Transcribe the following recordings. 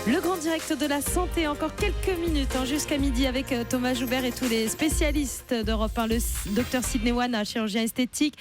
Le grand direct de la santé, encore quelques minutes jusqu'à midi avec Thomas Joubert et tous les spécialistes d'Europe 1, le docteur Sidney Wana, chirurgien esthétique,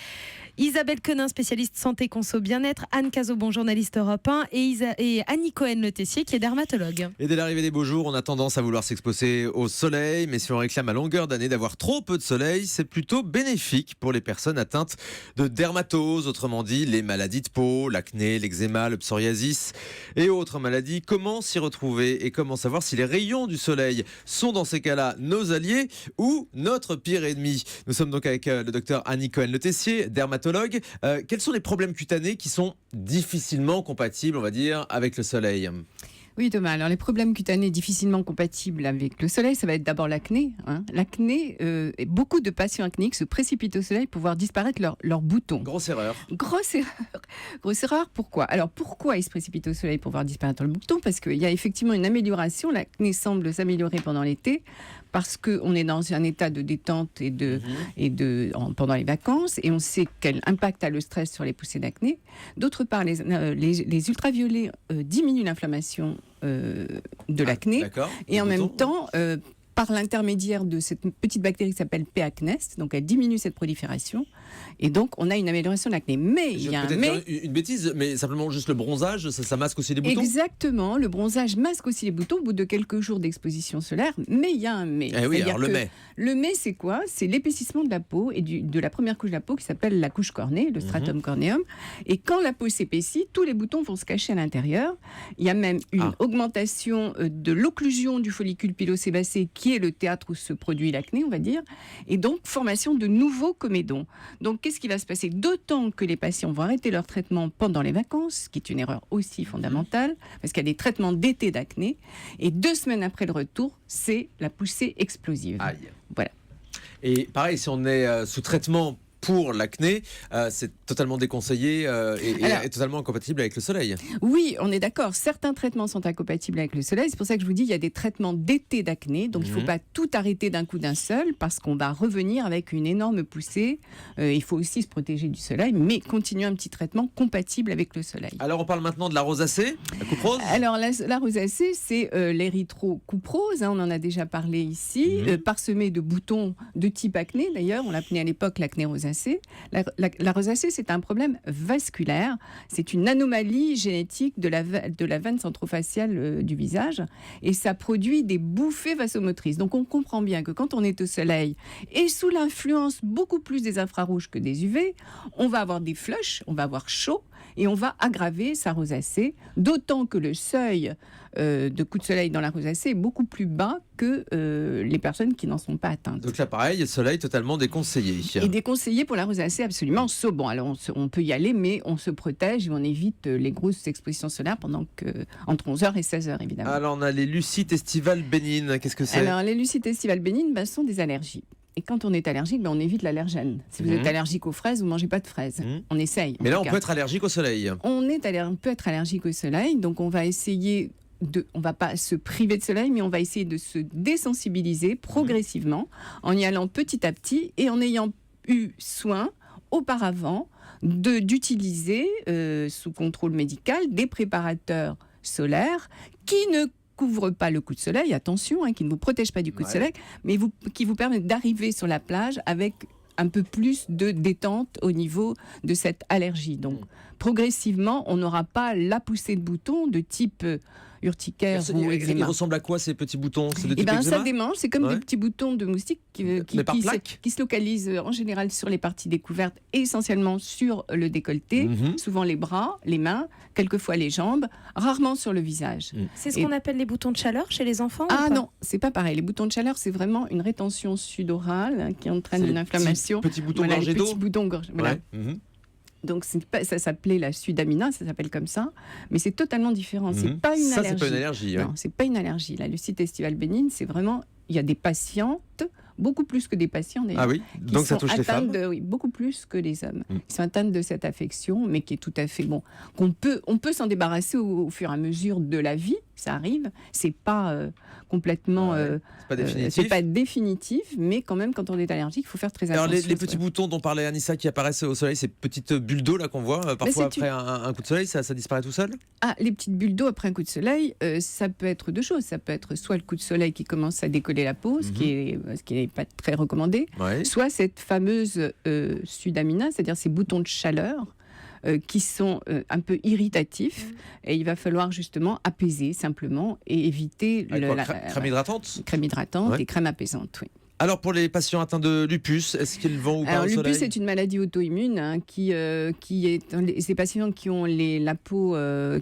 Isabelle Quenin, spécialiste santé, conso, bien-être, Anne Cazobon, journaliste Europe 1 et Annie Cohen-Le Tessier qui est dermatologue. Et dès l'arrivée des beaux jours, on a tendance à vouloir s'exposer au soleil, mais si on réclame à longueur d'année d'avoir trop peu de soleil, c'est plutôt bénéfique pour les personnes atteintes de dermatose, autrement dit les maladies de peau, l'acné, l'eczéma, le psoriasis et autres maladies. Comment s'y retrouver et comment savoir si les rayons du soleil sont dans ces cas-là nos alliés ou notre pire ennemi? Nous sommes donc avec le docteur Annie Cohen-Le Tessier, dermatologue. Quels sont les problèmes cutanés qui sont difficilement compatibles, on va dire, avec le soleil? Oui Thomas, alors les problèmes cutanés difficilement compatibles avec le soleil, ça va être d'abord l'acné. L'acné, et beaucoup de patients acnéiques se précipitent au soleil pour voir disparaître leurs boutons. Grosse erreur. Grosse erreur, pourquoi? Alors pourquoi ils se précipitent au soleil pour voir disparaître le bouton? Parce qu'il y a effectivement une amélioration, l'acné semble s'améliorer pendant l'été, parce qu'on est dans un état de détente pendant les vacances, et on sait quel impact a le stress sur les poussées d'acné. D'autre part, les ultraviolets diminuent l'inflammation de l'acné, et en même temps, par l'intermédiaire de cette petite bactérie qui s'appelle P. acnes, donc elle diminue cette prolifération, et donc on a une amélioration de l'acné. Mais il y a une bêtise, mais simplement juste le bronzage, ça masque aussi les boutons. Exactement, le bronzage masque aussi les boutons au bout de quelques jours d'exposition solaire, mais il y a un mais. Eh oui, alors le mais, c'est quoi? C'est l'épaississement de la peau et de la première couche de la peau qui s'appelle la couche cornée, le stratum corneum. Et quand la peau s'épaissit, tous les boutons vont se cacher à l'intérieur. Il y a même une augmentation de l'occlusion du follicule pilosébacé, qui est le théâtre où se produit l'acné, on va dire, et donc formation de nouveaux comédons. Donc qu'est-ce qui va se passer? D'autant que les patients vont arrêter leur traitement pendant les vacances, ce qui est une erreur aussi fondamentale, parce qu'il y a des traitements d'été d'acné, et 2 semaines après le retour, c'est la poussée explosive. Aïe. Voilà. Et pareil, si on est sous traitement pour l'acné, c'est totalement déconseillé et totalement incompatible avec le soleil. Oui, on est d'accord. Certains traitements sont incompatibles avec le soleil. C'est pour ça que je vous dis, il y a des traitements d'été d'acné. Donc, il ne faut pas tout arrêter d'un coup d'un seul, parce qu'on va revenir avec une énorme poussée. Il faut aussi se protéger du soleil, mais continuer un petit traitement compatible avec le soleil. Alors, on parle maintenant de la rosacée, la coupe rose. Alors, la rosacée, c'est l'érythro-coupe rose. On en a déjà parlé ici. Parsemée de boutons de type acné, d'ailleurs. On l'appelait à l'époque l'acné rosacée. La rosacée, c'est un problème vasculaire. C'est une anomalie génétique de la veine centrofaciale du visage, et ça produit des bouffées vasomotrices. Donc on comprend bien que quand on est au soleil et sous l'influence beaucoup plus des infrarouges que des UV, on va avoir des flushs, on va avoir chaud, et on va aggraver sa rosacée, d'autant que le seuil de coup de soleil dans la rosacée est beaucoup plus bas que les personnes qui n'en sont pas atteintes. Donc là, pareil, soleil totalement déconseillé. Et déconseillé pour la rosacée, absolument. Bon, alors on peut y aller, mais on se protège et on évite les grosses expositions solaires entre 11h et 16h, évidemment. Alors, on a les lucites estivales bénignes. Qu'est-ce que c'est? Alors, les lucites estivales bénignes sont des allergies. Et quand on est allergique, on évite l'allergène. Si vous êtes allergique aux fraises, vous ne mangez pas de fraises. On essaye. Mais là, on peut être allergique au soleil. On peut être allergique au soleil, donc on va essayer on ne va pas se priver de soleil, mais on va essayer de se désensibiliser progressivement, en y allant petit à petit et en ayant eu soin auparavant d'utiliser sous contrôle médical des préparateurs solaires qui ne couvrent pas le coup de soleil, attention, qui ne vous protègent pas du coup de soleil, mais qui vous permettent d'arriver sur la plage avec un peu plus de détente au niveau de cette allergie. Donc, progressivement, on n'aura pas la poussée de boutons de type urticaire ou eczéma. Ils ressemblent à quoi, ces petits boutons? C'est de type ça démange, c'est comme des petits boutons de moustiques qui se localisent en général sur les parties découvertes, et essentiellement sur le décolleté, souvent les bras, les mains, quelquefois les jambes, rarement sur le visage. C'est ce qu'on appelle les boutons de chaleur chez les enfants? Non, c'est pas pareil. Les boutons de chaleur, c'est vraiment une rétention sudorale qui entraîne une inflammation. Petits boutons gorgés d'eau. Petits boutons gorgés. Voilà. Donc ça s'appelait la sudamina, ça s'appelle comme ça, mais c'est totalement différent. C'est pas une allergie. C'est pas une allergie. Non, c'est pas une allergie. La lucite estivale bénigne, c'est vraiment, il y a des patientes, beaucoup plus que des patients d'ailleurs. Ah oui, qui donc ça sont touche les atteints femmes. oui, beaucoup plus que les hommes. Mm. Ils sont atteints de cette affection, mais qui est tout à fait bon. On peut s'en débarrasser au fur et à mesure de la vie, ça arrive. C'est pas complètement. C'est pas définitif. C'est pas définitif, mais quand même, quand on est allergique, il faut faire très Alors attention. les petits boutons dont parlait Anissa qui apparaissent au soleil, ces petites bulles d'eau là qu'on voit parfois c'est après un coup de soleil, ça disparaît tout seul? Ah, les petites bulles d'eau après un coup de soleil, ça peut être deux choses. Ça peut être soit le coup de soleil qui commence à décoller la peau, ce qui n'est pas très recommandé, Ouais. soit cette fameuse sudamina, c'est-à-dire ces boutons de chaleur qui sont un peu irritatifs. Et il va falloir justement apaiser simplement et éviter Avec quoi, crème hydratante? crème hydratante Ouais. et crème apaisante, oui. Alors pour les patients atteints de lupus, est-ce qu'ils vont ou pas Alors, au le soleil? lupus, c'est une maladie auto-immune qui est ces patients qui ont la peau,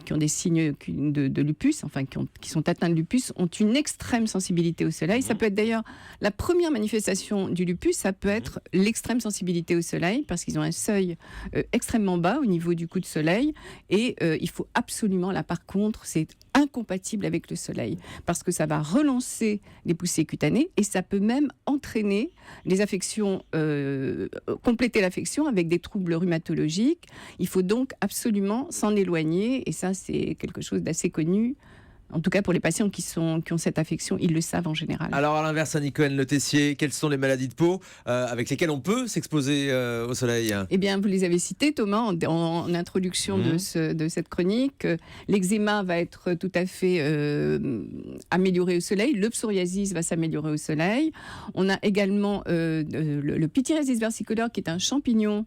qui ont des signes de lupus, enfin qui sont atteints de lupus, ont une extrême sensibilité au soleil. Ça peut être d'ailleurs la première manifestation du lupus, ça peut être l'extrême sensibilité au soleil parce qu'ils ont un seuil extrêmement bas au niveau du coup de soleil et il faut absolument, là par contre, c'est incompatible avec le soleil parce que ça va relancer les poussées cutanées et ça peut même entraîner les affections, compléter l'affection avec des troubles rhumatologiques. Il faut donc absolument s'en éloigner et ça c'est quelque chose d'assez connu. En tout cas, pour les patients qui ont cette affection, ils le savent en général. Alors à l'inverse, Annie Cohen, Le Tessier, quelles sont les maladies de peau avec lesquelles on peut s'exposer au soleil? Eh bien, vous les avez cités, Thomas, en introduction de cette chronique. L'eczéma va être tout à fait amélioré au soleil. Le psoriasis va s'améliorer au soleil. On a également le pityriasis versicolore, qui est un champignon.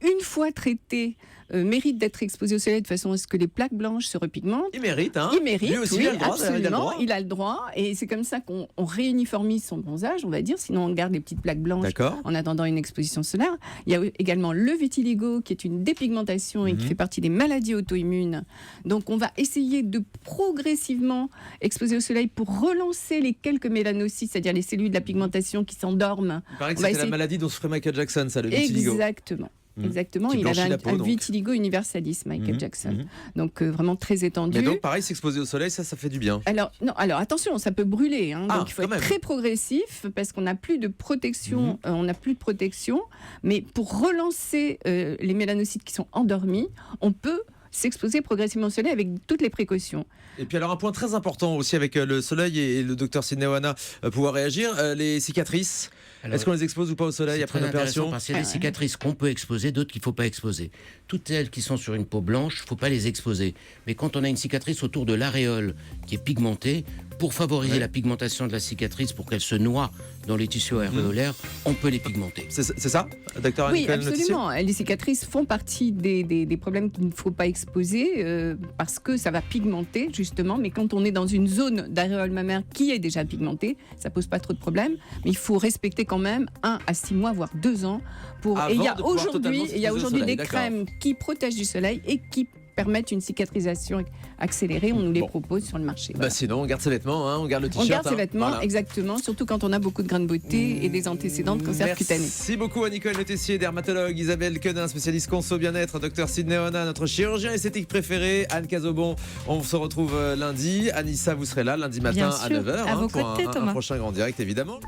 Une fois traité, mérite d'être exposé au soleil de façon à ce que les plaques blanches se repigmentent. Il mérite, hein? Il mérite, Lui aussi, oui, il a le droit, absolument, il a le droit. Et c'est comme ça qu'on réuniformise son bronzage, on va dire. Sinon, on garde les petites plaques blanches D'accord. en attendant une exposition solaire. Il y a également le vitiligo, qui est une dépigmentation et qui fait partie des maladies auto-immunes. Donc, on va essayer de progressivement exposer au soleil pour relancer les quelques mélanocytes, c'est-à-dire les cellules de la pigmentation qui s'endorment. Il paraît que On va c'était la essayer- maladie dont souffrait Michael Jackson, ça, le vitiligo. Exactement. Exactement, Qui il avait blanchit la peau, un donc. vitiligo universalis, Michael Jackson. Donc vraiment très étendu. Mais donc pareil, s'exposer au soleil, ça fait du bien. Alors attention, ça peut brûler. Hein, Ah, donc il faut quand être même. très progressif parce qu'on n'a plus de protection. On n'a plus de protection. Mais pour relancer les mélanocytes qui sont endormis, on peut s'exposer progressivement au soleil avec toutes les précautions. Et puis alors un point très important aussi avec le soleil et le docteur Sidney Oana pouvoir réagir, les cicatrices. Alors, Est-ce qu'on les expose ou pas au soleil c'est après très une opération? intéressant parce qu'il y a des cicatrices qu'on peut exposer, d'autres qu'il ne faut pas exposer. Toutes celles qui sont sur une peau blanche, il ne faut pas les exposer. Mais quand on a une cicatrice autour de l'aréole qui est pigmentée, pour favoriser la pigmentation de la cicatrice, pour qu'elle se noie dans les tissus aréolaires, on peut les pigmenter. C'est ça, docteur Oui, Annie Cohen, Le Tessier? absolument. Les cicatrices font partie des problèmes qu'il ne faut pas exposer parce que ça va pigmenter, justement. Mais quand on est dans une zone d'aréole mammaire qui est déjà pigmentée, ça pose pas trop de problèmes. Mais il faut respecter quand même 1 à 6 mois, voire 2 ans. Et il y a aujourd'hui des crèmes qui protègent du soleil et qui permettent une cicatrisation accélérée. On nous les propose sur le marché. Voilà. Sinon, on garde ses vêtements, hein, on garde le On t-shirt. garde ses vêtements, voilà. exactement, surtout quand on a beaucoup de grains de beauté et des antécédents de cancer cutané. Merci beaucoup Annie Cohen, Le Tessier, dermatologue, Isabelle Quenin, spécialiste conso bien-être, docteur Sidney Oana, notre chirurgien esthétique préféré, Anne Cazobon. On se retrouve lundi. Anissa, vous serez là lundi matin Bien à sûr, 9h à vos pour côtés, un Thomas. prochain grand direct évidemment.